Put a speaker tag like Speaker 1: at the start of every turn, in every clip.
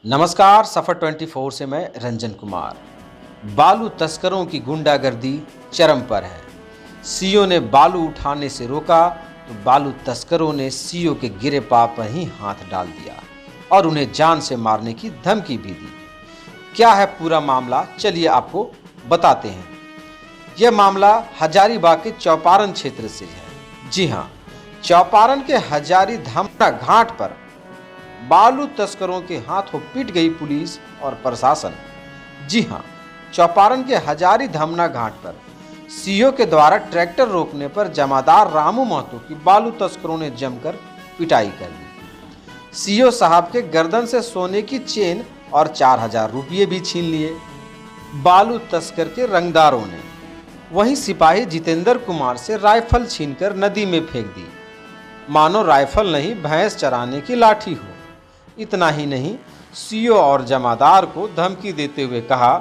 Speaker 1: नमस्कार, सफर 24 से मैं रंजन कुमार। बालू तस्करों की गुंडागर्दी चरम पर है। सीओ ने बालू उठाने से रोका तो बालू तस्करों ने सीओ के गिरे पांव पर ही हाथ डाल दिया और उन्हें जान से मारने की धमकी भी दी। क्या है पूरा मामला, चलिए आपको बताते हैं। यह मामला हजारीबाग के चौपारण क्षेत्र से है। जी हाँ, चौपारण के हजारी धामना घाट पर बालू तस्करों के हाथों पीट गई पुलिस और प्रशासन। जी हां, चौपारण के हजारी धामना घाट पर सीओ के द्वारा ट्रैक्टर रोकने पर जमादार रामू महतो की बालू तस्करों ने जमकर पिटाई कर दी। सीओ साहब के गर्दन से सोने की चेन और 4000 रुपये भी छीन लिए बालू तस्कर के रंगदारों ने। वहीं सिपाही जितेंद्र कुमार से राइफल छीनकर नदी में फेंक दी, मानो राइफल नहीं भैंस चराने की लाठी हो। इतना ही नहीं, सीओ और जमादार को धमकी देते हुए कहा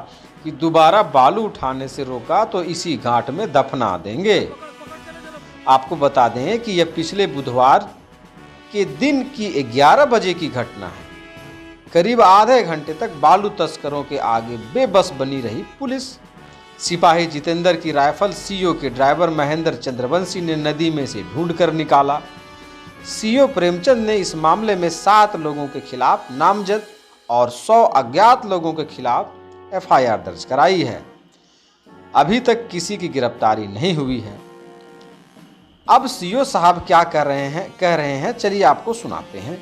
Speaker 1: कि दोबारा बालू उठाने से रोका तो इसी घाट में दफना देंगे। आपको बता दें कि यह पिछले बुधवार के दिन की 11 बजे की घटना है। करीब आधे घंटे तक बालू तस्करों के आगे बेबस बनी रही पुलिस। सिपाही जितेंद्र की राइफल सीओ के ड्राइवर महेंद्र चंद्रवंशी ने नदी में से ढूंढकर निकाला। सीओ प्रेमचंद ने इस मामले में 7 लोगों के खिलाफ नामजद और 100 अज्ञात लोगों के खिलाफ एफआईआर दर्ज कराई है। अभी तक किसी की गिरफ्तारी नहीं हुई है। अब सीओ साहब क्या कह रहे हैं चलिए आपको सुनाते हैं।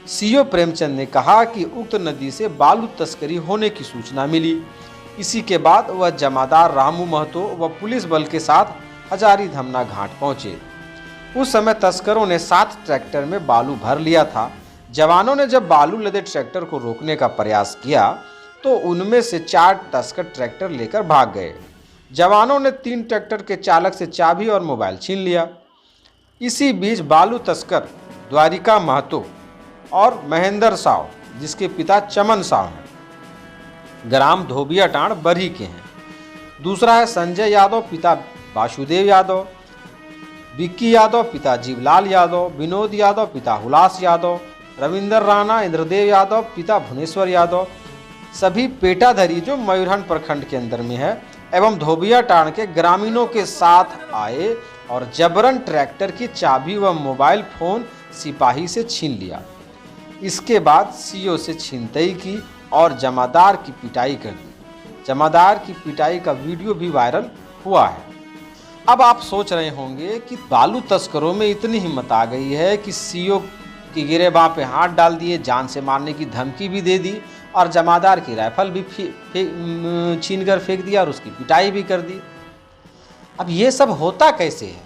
Speaker 1: सीओ प्रेमचंद ने कहा कि उक्त नदी से बालू तस्करी होने की सूचना मिली। इसी के बाद वह जमादार रामू महतो व पुलिस बल के साथ हजारी धामना घाट पहुंचे। उस समय तस्करों ने 7 ट्रैक्टर में बालू भर लिया था। जवानों ने जब बालू लदे ट्रैक्टर को रोकने का प्रयास किया तो उनमें से 4 तस्कर ट्रैक्टर लेकर भाग गए। जवानों ने 3 ट्रैक्टर के चालक से चाबी और मोबाइल छीन लिया। इसी बीच बालू तस्कर द्वारिका महतो और महेंद्र साव, जिसके पिता चमन साव हैं, ग्राम धोबियाटांड़ बरही के हैं। दूसरा है संजय यादव, पिता वासुदेव यादव, विक्की यादव, पिता जीवलाल यादव, विनोद यादव, पिता हुलास यादव, रविंदर राणा, इंद्रदेव यादव, पिता भुवनेश्वर यादव, सभी पेटाधरी जो मयूरहंड प्रखंड के अंदर में है एवं धोबियाटांड़ के ग्रामीणों के साथ आए और जबरन ट्रैक्टर की चाबी व मोबाइल फोन सिपाही से छीन लिया। इसके बाद सीओ से छीनताई की और जमादार की पिटाई कर दी। जमादार की पिटाई का वीडियो भी वायरल हुआ है। अब आप सोच रहे होंगे कि बालू तस्करों में इतनी हिम्मत आ गई है कि सीओ की गिरेबां पे हाथ डाल दिए, जान से मारने की धमकी भी दे दी और जमादार की राइफल भी छीन कर फेंक दिया और उसकी पिटाई भी कर दी। अब ये सब होता कैसे है?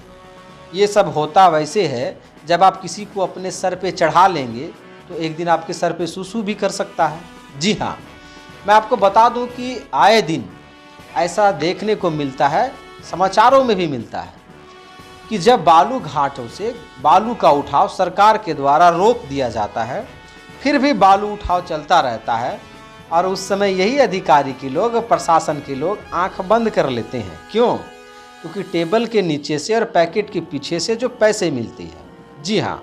Speaker 1: ये सब होता वैसे है, जब आप किसी को अपने सर पे चढ़ा लेंगे तो एक दिन आपके सर पे सूसू भी कर सकता है। जी हाँ, मैं आपको बता दूं कि आए दिन ऐसा देखने को मिलता है, समाचारों में भी मिलता है कि जब बालू घाटों से बालू का उठाव सरकार के द्वारा रोक दिया जाता है, फिर भी बालू उठाव चलता रहता है और उस समय यही अधिकारी के लोग, प्रशासन के लोग आंख बंद कर लेते हैं। क्यों? क्योंकि टेबल के नीचे से और पैकेट के पीछे से जो पैसे मिलती है। जी हाँ,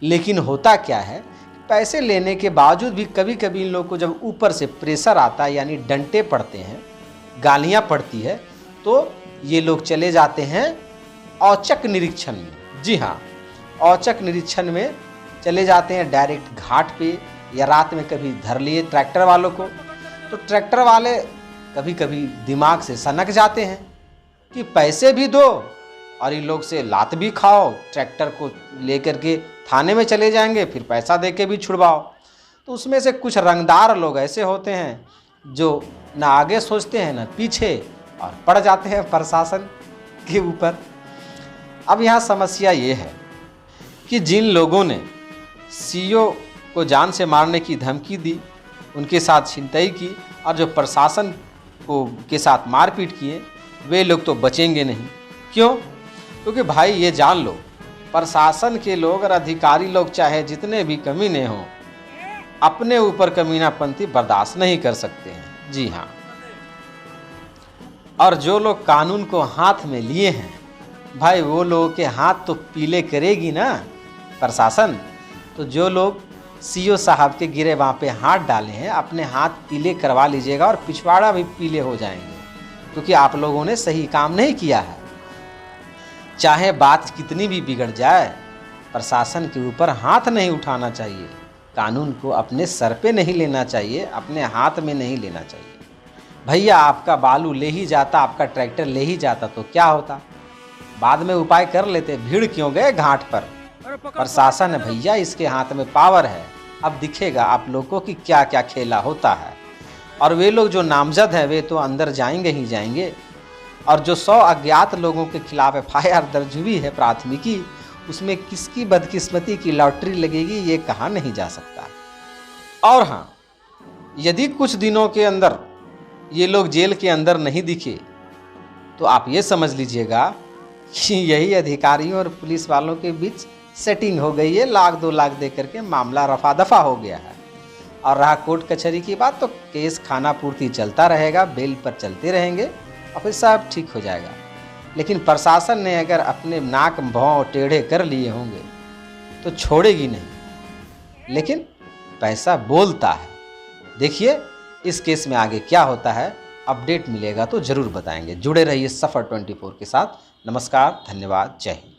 Speaker 1: लेकिन होता क्या है, पैसे लेने के बावजूद भी कभी कभी इन लोगों को जब ऊपर से प्रेशर आता है, यानी डंटे पड़ते हैं, गालियाँ पड़ती है, तो ये लोग चले जाते हैं औचक निरीक्षण में। जी हाँ, औचक निरीक्षण में चले जाते हैं डायरेक्ट घाट पे, या रात में कभी धर लिए ट्रैक्टर वालों को। तो ट्रैक्टर वाले कभी कभी दिमाग से सनक जाते हैं कि पैसे भी दो और इन लोग से लात भी खाओ, ट्रैक्टर को लेकर के थाने में चले जाएंगे, फिर पैसा दे के भी छुड़वाओ। तो उसमें से कुछ रंगदार लोग ऐसे होते हैं जो ना आगे सोचते हैं ना पीछे, और पड़ जाते हैं प्रशासन के ऊपर। अब यहाँ समस्या ये है कि जिन लोगों ने सीओ को जान से मारने की धमकी दी, उनके साथ छिनतई की और जो प्रशासन को के साथ मारपीट किए, वे लोग तो बचेंगे नहीं। क्यों? क्योंकि भाई ये जान लो, प्रशासन के लोग और अधिकारी लोग चाहे जितने भी कमीने हों, अपने ऊपर कमीनापंथी बर्दाश्त नहीं कर सकते हैं। जी हाँ, और जो लोग कानून को हाथ में लिए हैं, भाई वो लोगों के हाथ तो पीले करेगी ना प्रशासन। तो जो लोग सीओ साहब के गिरे वहाँ पे हाथ डाले हैं, अपने हाथ पीले करवा लीजिएगा और पिछवाड़ा भी पीले हो जाएंगे, क्योंकि आप लोगों ने सही काम नहीं किया है। चाहे बात कितनी भी बिगड़ जाए, प्रशासन के ऊपर हाथ नहीं उठाना चाहिए, कानून को अपने सर पे नहीं लेना चाहिए, अपने हाथ में नहीं लेना चाहिए। भैया आपका बालू ले ही जाता, आपका ट्रैक्टर ले ही जाता तो क्या होता, बाद में उपाय कर लेते, भीड़ क्यों गए घाट पर। प्रशासन है भैया, इसके हाथ में पावर है। अब दिखेगा आप लोगों की क्या क्या खेला होता है। और वे लोग जो नामजद हैं वे तो अंदर जाएंगे ही जाएंगे, और जो 100 अज्ञात लोगों के खिलाफ FIR दर्ज हुई है प्राथमिकी, उसमें किसकी बदकिस्मती की लॉटरी लगेगी ये कहा नहीं जा सकता। और हाँ, यदि कुछ दिनों के अंदर ये लोग जेल के अंदर नहीं दिखे तो आप ये समझ लीजिएगा कि यही अधिकारियों और पुलिस वालों के बीच सेटिंग हो गई है, 1 लाख 2 लाख दे करके मामला रफा दफा हो गया है। और रहा कोर्ट कचहरी की बात, तो केस खाना पूर्ति चलता रहेगा, बेल पर चलते रहेंगे और फिर सब ठीक हो जाएगा। लेकिन प्रशासन ने अगर अपने नाक भौं टेढ़े कर लिए होंगे तो छोड़ेगी नहीं। लेकिन पैसा बोलता है। देखिए इस केस में आगे क्या होता है, अपडेट मिलेगा तो ज़रूर बताएंगे। जुड़े रहिए सफ़र 24 के साथ। नमस्कार, धन्यवाद, जय हिंद।